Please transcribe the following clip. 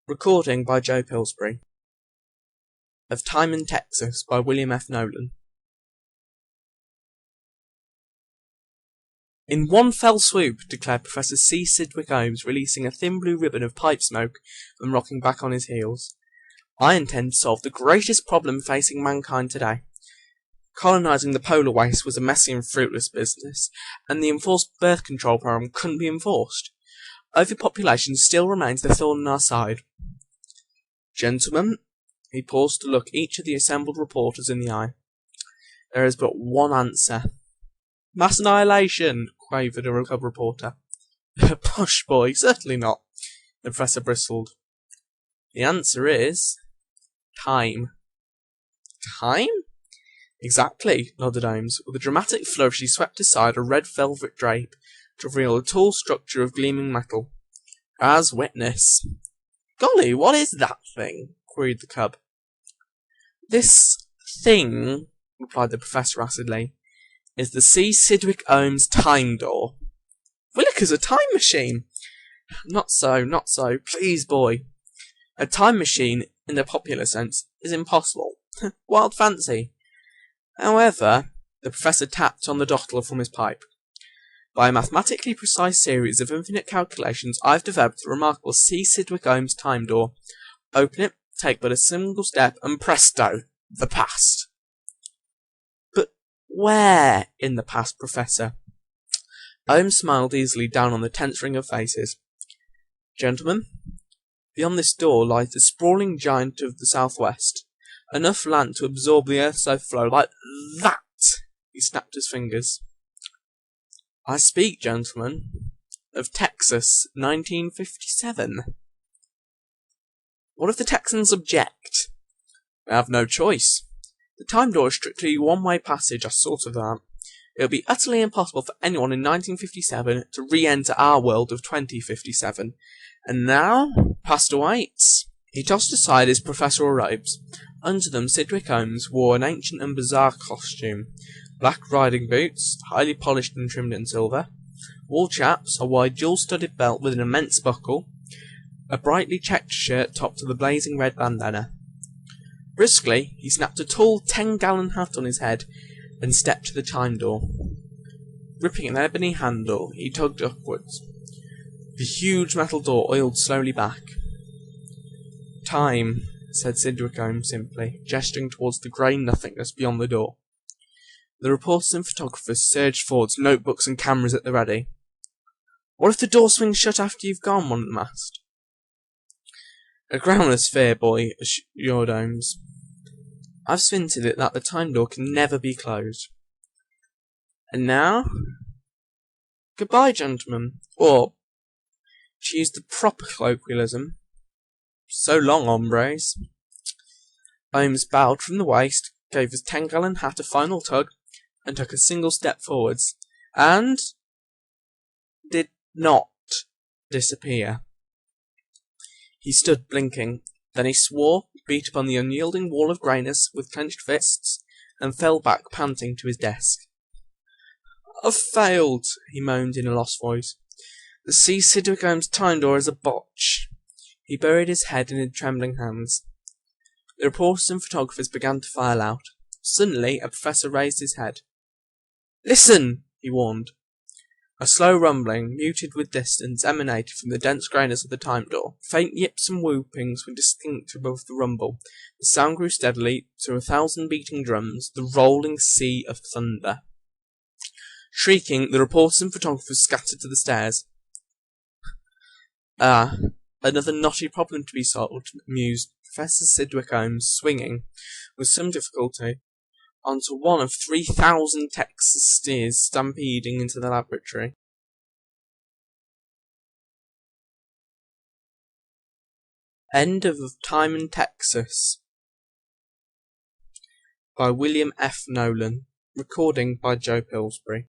Recording by Joe Pillsbury. Of Time in Texas by William F. Nolan. In one fell swoop, declared Professor C. Sidwick Ohms, releasing a thin blue ribbon of pipe smoke and rocking back on his heels, I intend to solve the greatest problem facing mankind today. Colonizing the polar waste was a messy and fruitless business, and the enforced birth control program couldn't be enforced. Overpopulation still remains the thorn in our side. Gentlemen, he paused to look each of the assembled reporters in the eye. There is but one answer. Mass annihilation, quavered a cub reporter. Push, boy, certainly not, the professor bristled. The answer is time. Time? Exactly, nodded Ohms. With a dramatic flourish he swept aside a red velvet drape to reveal a tall structure of gleaming metal. As witness. Golly, what is that thing? Queried the cub. This thing, replied the professor acidly, is the C. Sidwick Ohms time door. Williker's a time machine. Not so, not so. Please, boy. A time machine, in the popular sense, is impossible. Wild fancy. However, the professor tapped on the dottle from his pipe. By a mathematically precise series of infinite calculations, I've developed a remarkable C. Sidwick Ohms time door. Open it, take but a single step, and presto, the past. But where in the past, Professor? Ohms smiled easily down on the tense ring of faces. Gentlemen, beyond this door lies the sprawling giant of the southwest. Enough land to absorb the earth's overflow like that. He snapped his fingers. I speak, gentlemen, of Texas, 1957. What if the Texans object? They have no choice. The time door is strictly one-way passage, I saw to that. It would be utterly impossible for anyone in 1957 to re-enter our world of 2057. And now, past awaits. He tossed aside his professorial robes. Under them, Sidwick Ohms wore an ancient and bizarre costume. Black riding boots, highly polished and trimmed in silver, wool chaps, a wide jewel-studded belt with an immense buckle, a brightly checked shirt topped with a blazing red bandana. Briskly, he snapped a tall 10-gallon hat on his head and stepped to the time door. Gripping an ebony handle, he tugged upwards. The huge metal door oiled slowly back. Time, said Sidwick Ohms simply, gesturing towards the grey nothingness beyond the door. The reporters and photographers surged forwards, notebooks and cameras at the ready. What if the door swings shut after you've gone? One of them asked. A groundless fear, boy, assured Ohms. I've squinted it that the time door can never be closed. And now? Goodbye, gentlemen. Or, to use the proper colloquialism, so long, hombres. Ohms bowed from the waist, gave his 10-gallon hat a final tug, and took a single step forwards, and did not disappear. He stood blinking, then he swore, beat upon the unyielding wall of greyness with clenched fists, and fell back panting to his desk. I've failed, he moaned in a lost voice. The C. Sidwick Ohms time door is a botch. He buried his head in his trembling hands. The reporters and photographers began to file out. Suddenly, a professor raised his head. Listen, he warned. A slow rumbling, muted with distance, emanated from the dense greyness of the time door. Faint yips and whoopings were distinct above the rumble. The sound grew steadily to 1,000 beating drums, the rolling sea of thunder. Shrieking, the reporters and photographers scattered to the stairs. Ah, another knotty problem to be solved, mused Professor Sidwick Ohms, swinging, with some difficulty, onto one of 3,000 Texas steers stampeding into the laboratory. End of Time in Texas by William F. Nolan. Recording by Joe Pillsbury.